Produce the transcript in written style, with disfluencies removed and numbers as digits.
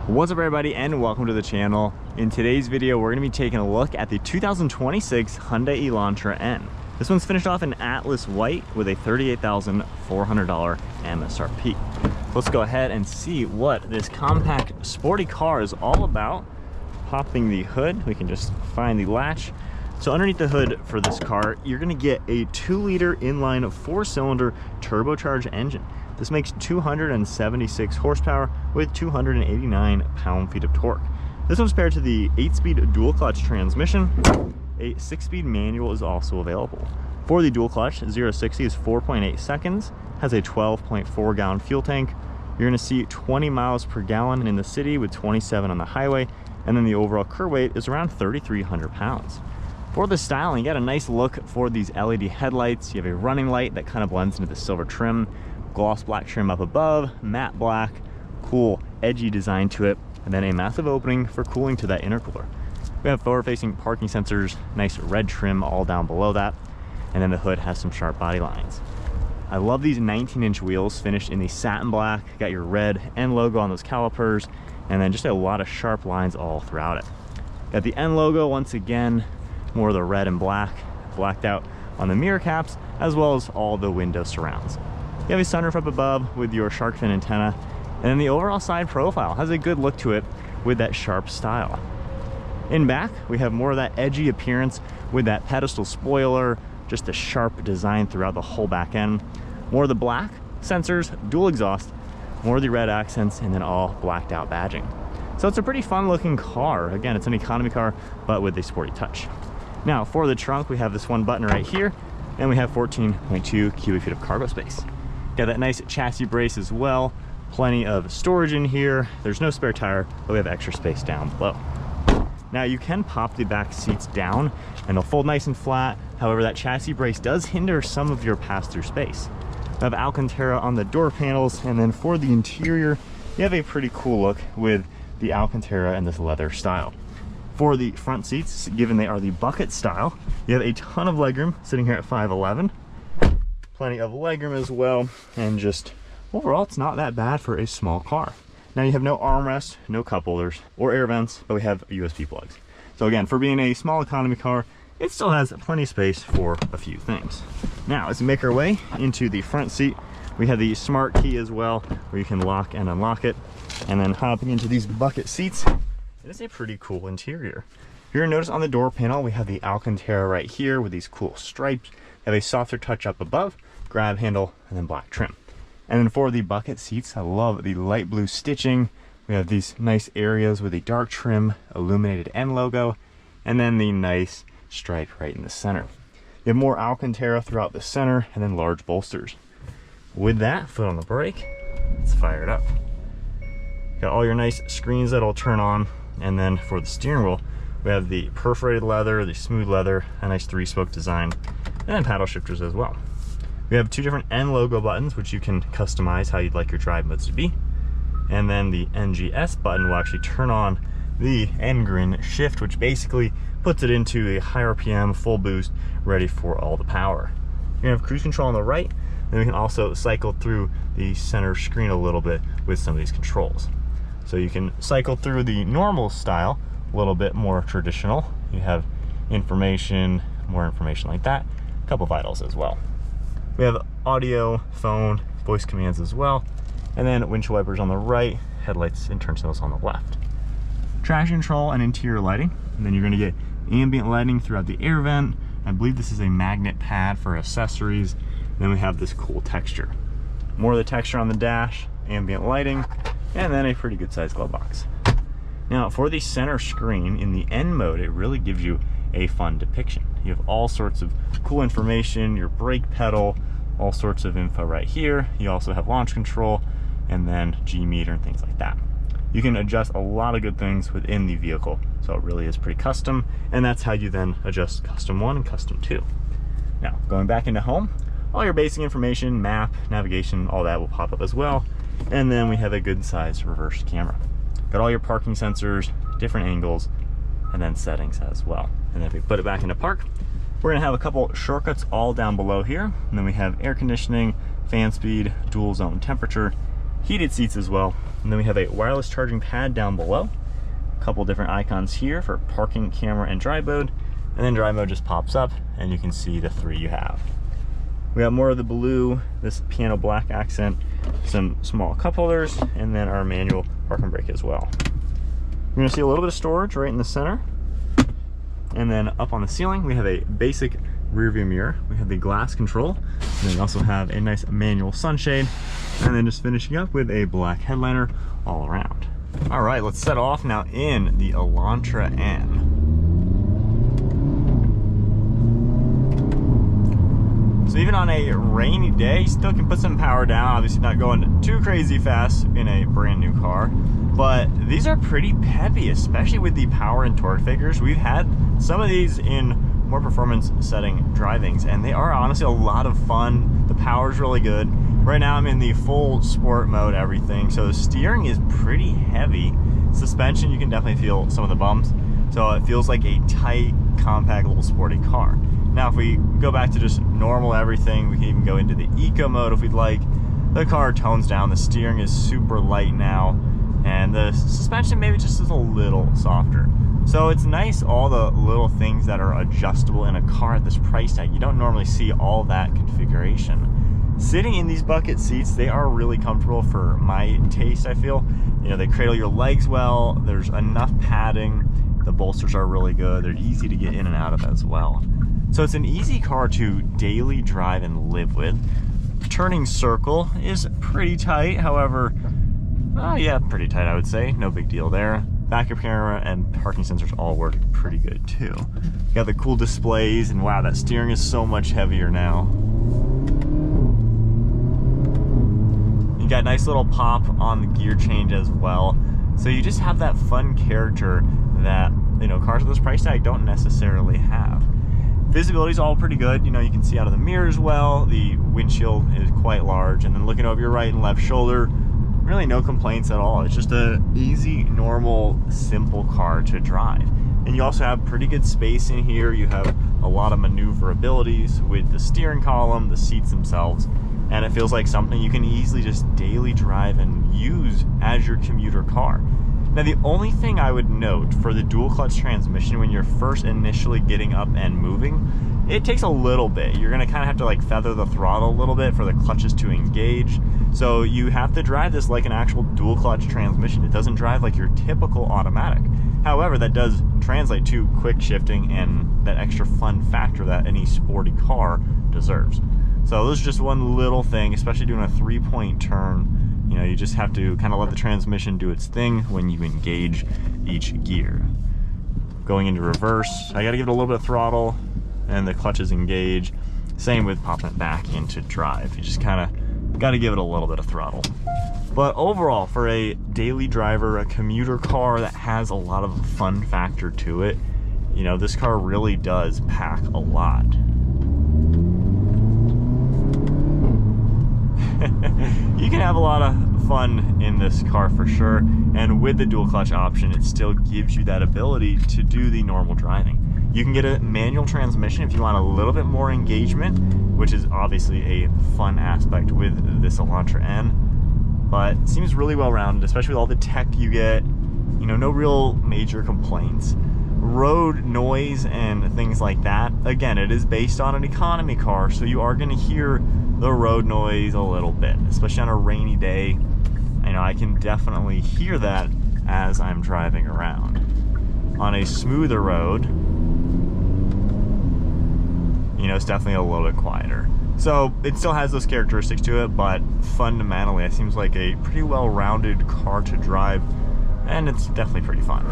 What's up everybody and welcome to the channel. In today's video we're going to be taking a look at the 2026 Hyundai Elantra N. This one's finished off in Atlas white with a $38,400 MSRP. Let's go ahead and see what this compact sporty car is all about. Popping the hood, we can just find the latch. So underneath the hood for this car, you're going to get a 2-liter inline 4-cylinder turbocharged engine. This makes 276 horsepower with 289 pound-feet of torque. This one's paired to the 8-speed dual clutch transmission. A 6-speed manual is also available. For the dual clutch, 0-60 is 4.8 seconds, has a 12.4 gallon fuel tank. You're going to see 20 miles per gallon in the city with 27 on the highway, and then the overall curb weight is around 3,300 pounds. For the styling, you got a nice look for these LED headlights. You have a running light that kind of blends into the silver trim. Gloss black trim up above, matte black, cool edgy design to it, and then a massive opening for cooling to that intercooler. We have forward-facing parking sensors, nice red trim all down below that, and then the hood has some sharp body lines. I love these 19-inch wheels finished in the satin black. Got your red N logo on those calipers, and then just a lot of sharp lines all throughout it. Got the N logo once again, more of the red and black, blacked out on the mirror caps, as well as all the window surrounds. You have a sunroof up above with your shark fin antenna, and then the overall side profile has a good look to it with that sharp style. In back, we have more of that edgy appearance with that pedestal spoiler, just a sharp design throughout the whole back end. More of the black sensors, dual exhaust, more of the red accents, and then all blacked out badging. So it's a pretty fun looking car. Again, it's an economy car, but with a sporty touch. Now for the trunk, we have this one button right here, and we have 14.2 cubic feet of cargo space. Got that nice chassis brace as well. Plenty of storage in here. There's no spare tire, but we have extra space down below. Now you can pop the back seats down and they'll fold nice and flat. However, that chassis brace does hinder some of your pass-through space. We have alcantara on the door panels, and then for the interior, you have a pretty cool look with the alcantara and this leather style. For the front seats, given they are the bucket style, you have a ton of legroom sitting here at 5'11". Plenty of legroom as well, and just overall it's not that bad for a small car. Now you have no armrest, no cup holders or air vents, but we have USB plugs. So again, for being a small economy car, it still has plenty of space for a few things. Now as we make our way into the front seat, we have the smart key as well, where you can lock and unlock it. And then hopping into these bucket seats, it is a pretty cool interior. You're gonna notice on the door panel, we have the alcantara right here with these cool stripes. Have a softer touch up above, grab handle, and then black trim. And then for the bucket seats, I love the light blue stitching. We have these nice areas with a dark trim, illuminated N logo, and then the nice stripe right in the center. You have more alcantara throughout the center, and then large bolsters. With that, foot on the brake, let's fire it up. Got all your nice screens that'll turn on, and then for the steering wheel, we have the perforated leather, the smooth leather, a nice 3-spoke design, and then paddle shifters as well. We have 2 different N logo buttons, which you can customize how you'd like your drive modes to be. And then the NGS button will actually turn on the N-Grin shift, which basically puts it into a high RPM, full boost, ready for all the power. You're gonna have cruise control on the right, and we can also cycle through the center screen a little bit with some of these controls. So you can cycle through the normal style, a little bit more traditional. You have information, more information like that. A couple vitals as well. We have audio, phone, voice commands as well, and then windshield wipers on the right, headlights and turn signals on the left. Traction control and interior lighting, and then you're going to get ambient lighting throughout the air vent. I believe this is a magnet pad for accessories. And then we have this cool texture. More of the texture on the dash, ambient lighting, and then a pretty good sized glove box. Now for the center screen in the N mode, it really gives you a fun depiction. You have all sorts of cool information, your brake pedal, all sorts of info right here. You also have launch control, and then G meter and things like that. You can adjust a lot of good things within the vehicle, so it really is pretty custom, and that's how you then adjust custom 1 and custom 2. Now going back into home, all your basic information, map, navigation, all that will pop up as well. And then we have a good sized reverse camera. Got all your parking sensors, different angles, and then settings as well. And then if we put it back into park, we're gonna have a couple shortcuts all down below here. And then we have air conditioning, fan speed, dual zone temperature, heated seats as well, And then we have a wireless charging pad down below. A couple different icons here for parking, camera, and drive mode. And then drive mode just pops up and you can see the 3 you have. We got more of the blue, this piano black accent, some small cup holders, and then our manual parking brake as well. You're gonna see a little bit of storage right in the center. And then up on the ceiling, we have a basic rear view mirror. We have the glass control, and then we also have a nice manual sunshade, and then just finishing up with a black headliner all around. All right, let's set off now in the Elantra N. So even on a rainy day, you still can put some power down, obviously not going too crazy fast in a brand new car. But these are pretty peppy, especially with the power and torque figures. We've had some of these in more performance setting drivings, and they are honestly a lot of fun. The power is really good. Right now I'm in the full sport mode, everything. So the steering is pretty heavy. Suspension, you can definitely feel some of the bumps. So it feels like a tight, compact little sporty car. Now if we go back to just normal everything, we can even go into the eco mode if we'd like. The car tones down, the steering is super light now, and the suspension maybe just is a little softer. So it's nice, all the little things that are adjustable in a car at this price tag. You don't normally see all that configuration. Sitting in these bucket seats, they are really comfortable for my taste, I feel. You know, they cradle your legs well, there's enough padding, the bolsters are really good, they're easy to get in and out of as well. So it's an easy car to daily drive and live with. Turning circle is pretty tight, however, yeah, pretty tight I would say, no big deal there. Backup camera and parking sensors all work pretty good too. You got the cool displays, and wow, that steering is so much heavier now. You got a nice little pop on the gear change as well. So you just have that fun character that, you know, cars with this price tag don't necessarily have. Visibility is all pretty good. You know, you can see out of the mirrors well. The windshield is quite large, and then looking over your right and left shoulder, really no complaints at all. It's just a easy, normal, simple car to drive. And you also have pretty good space in here. You have a lot of maneuverabilities with the steering column, the seats themselves, and it feels like something you can easily just daily drive and use as your commuter car. Now the only thing I would note for the dual clutch transmission when you're first initially getting up and moving, it takes a little bit. You're gonna kind of have to like feather the throttle a little bit for the clutches to engage. So you have to drive this like an actual dual clutch transmission. It doesn't drive like your typical automatic. However, that does translate to quick shifting and that extra fun factor that any sporty car deserves. So this is just one little thing, especially doing a 3-point turn. You know, you just have to kind of let the transmission do its thing when you engage each gear. Going into reverse, I gotta give it a little bit of throttle and the clutches engage. Same with popping it back into drive. You just kind of gotta give it a little bit of throttle. But overall, for a daily driver, a commuter car that has a lot of fun factor to it, you know, this car really does pack a lot. You can have a lot of fun in this car for sure, and with the dual clutch option, it still gives you that ability to do the normal driving. You can get a manual transmission if you want a little bit more engagement, which is obviously a fun aspect with this Elantra N, but it seems really well rounded, especially with all the tech you get. You know, no real major complaints. Road noise and things like that, again, it is based on an economy car, so you are going to hear the road noise a little bit, especially on a rainy day. I know I can definitely hear that as I'm driving around. On a smoother road, you know, it's definitely a little bit quieter. So it still has those characteristics to it, but fundamentally it seems like a pretty well-rounded car to drive, and it's definitely pretty fun.